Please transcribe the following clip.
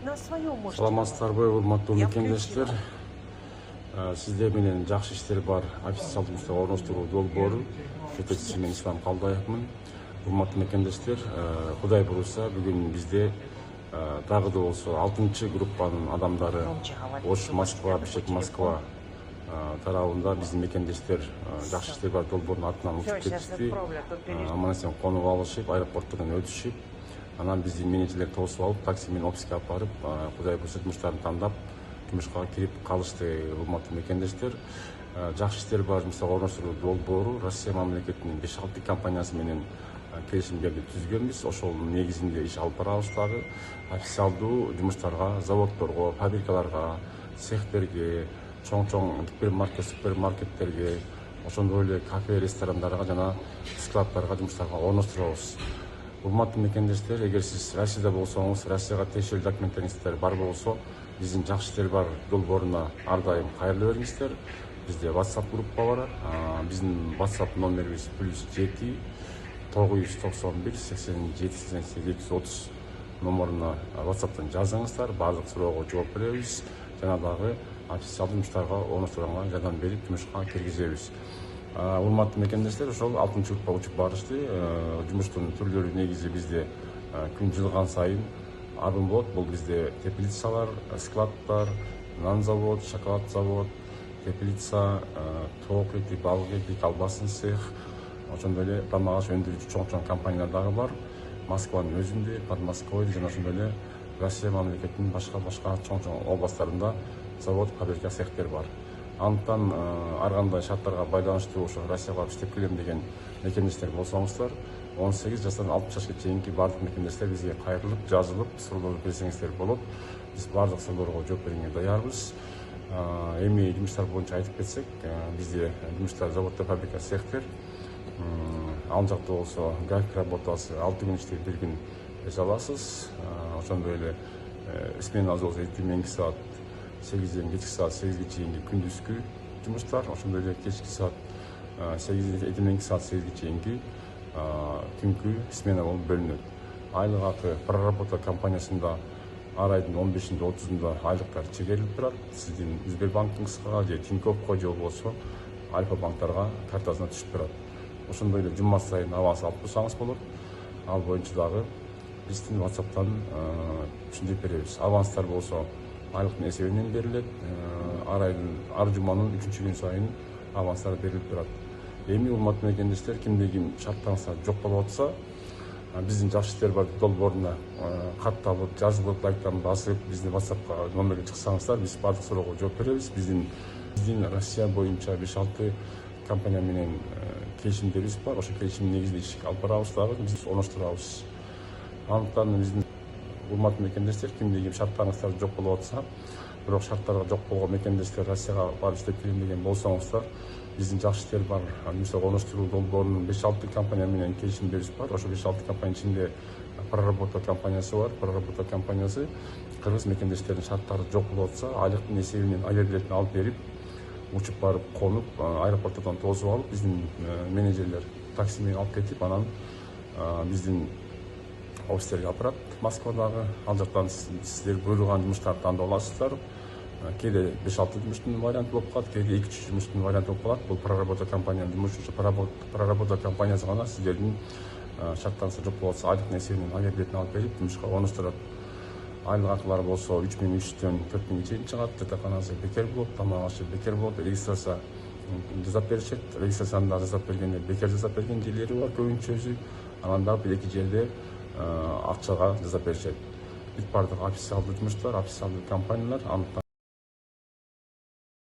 на своем можете. Саламатсыздарбы, урматтуу мекендештер. Сиздер менен жакшы иштер бар официалдык муштага орноштуруу долбоору жетекчиси мен Ислам Калдаевмын. Урматтуу мекендештер, Кудай буюрса бүгүн бизде дагы да болсо 6-чы группанын адамдары Ош Москва, Бишкек Москва тарабында биздин мекендештер жакшы иштер бар долбоорунун атынан учуп кетишти. Аман эсен конуп алышып, аэропорттон өтүшүп, анан биздин менеджерлер тосуп алып, такси менен офиске алып барып, Кудай буюрса жумуштарын тандап, жумушка кирип калышты. Урматтуу мекендештер, жакшы иштер бар жумуштарга орноштуруу долбоору Россия мамлекетинин 5-6 компаниясы менен келишимдерди түзгөнбүз. Ошол негизинде иш алып барабыз. Дагы официалдуу жумуштарга, заводдорго, фабрикаларга, цехтерге, чоң гипермаркет, супермаркеттерге, ошондой эле кафе, ресторандарга жана складдарга жумуштарга орноштурабыз. Урматтуу мекендештер, эгер сиз Россияда болсоңуз, Россияга тиешелүү документтериңиздер бар болсо, биздин жакшы иштер бар долбооруна ар дайым кайрыла бериңиздер. Бизде WhatsApp группа бар. Биздин WhatsApp номерибиз +7 991 87 88 230 номеруна WhatsApp'тан жазыңыздар. Баардык суроого жооп беребиз. Жана дагы официалдуу жумуштарга орноштурганга жардам берип, жумушка киргизебиз. Урматтуу мекендештер, ошол 6-чы группа учуп барышты. Жумуштун түрлөрү негизи бизде күн жылган сайын арын болот. Бул бизде теплицалар, складдар, нан завод, шоколад завод, теплица, тоок эти, балык эти, колбасный цех, ошондой эле тамак аш өндүрүүчү чоң компаниялар дагы бар. Москванын өзүндө, Подмосковье жана ошондой эле Россия мамлекетинин башка чоң областтарында завод, фабрика, цехтер бар. Андыктан ар кандай шарттарга байланыштуу ошо Россияга барып иштеп келем деген мекендештер болсоңуздар, 18 жаштан 60 жашка чейинки бардык мекендештер бизге кайрылып, жазылып, суроолорду берсеңиздер болот. Биз бардык суроолорго жооп берүүгө даярбыз. Эми жумуштар боюнча айтып кетсек, бизде жумуштар, заводдор, фабрика, цехтер. Ал жакта болсо график работасы 6 күн иштеп 1 күн эс аласыз. Ошондой эле сменасы болсо эртеңки саат 8-ден кечки саат 8-ге чейинки күндүзгү жумуштар, ошондой эле кечки саат 8-ден эртеңки саат 8-ге чейинки түнкү смена болуп бөлүнөт. Айлык акы проработка компаниясында ар айдын 15-inde 30-unda айлыктар чегерилип турат. Сиздин Сбербанкыңызга же Тиньковко же болбосо Альфа банктарга картасына түшүп турат. Ошондой эле жума сайын аванс алып турсаңыз болот. Ал боюнча дагы биздин WhatsApp'тан түшүндүрүп беребиз. Аванстар болсо айлыктын эсебинен берилет. Ар жуманын 3-чү күн сайын аванстар берилип турат. Эми урматтуу мекендештер, кимде ким шарттарыңыздар жок болуп атса, биздин жакшы иштер бар долбооруна катталып, жазылып, лайктарын басып, биздин WhatsApp'ка номерге чыксаңыздар, биз бардык суроого жооп беребиз. Биздин Россия боюнча 5-6 компания менен келишимдерибиз бар. Ошо келишимдин негизинде иш алып барабыз дагы, биз орноштурабыз. Андыктан биздин урматтуу мекендештер, кимде ким шарттарыңыздар жок болуп атса, бирок шарттарга жок болгон мекендештер Россияга барып иштеп келем деген болсоңуздар, биздин жакшы иштер бар жумуштарга орноштуруу долбоорунун 5-6 компания менен келишимдерибиз бар. Ошо 5-6 компаниянын ичинде проработка компаниясы бар. Проработка компаниясы кыргыз мекендештердин шарттары жок болуп атса, айлыктын эсебинен авиабилетин алып берип, учуп барып конуп, аэропорттон тосуп алып, биздин менеджерлер такси менен алып кетип, анан биздин офистерге алып барат. Москвадагы ал жактан сиздер буйруган жумуштарды тандап аласыздар. Кээде 5-6 жумуштун варианты болуп калат, кээде 2-3 жумуштун варианты болуп калат. Бул проработка компаниянын жумушу. Проработка компаниясы гана сиздердин шарттарыңыздар жок болуп атса, айлыктын эсебинен авиабилетин алып берип, жумушка орноштурат. Айлык акылары болсо 3300-дөн 4000-ге чейин чыгат. Жатаканасы бекер болот, тамак ашы бекер болот, регистрация жасап беришет. Регистрацияны да жасап бергенде бекер жасап берген жерлери бар көбүнчө өзү. Анан дагы 1-2 жерде акчага жасап беришет. Бүт бардык официалдуу жумуштар, официалдуу компаниялар.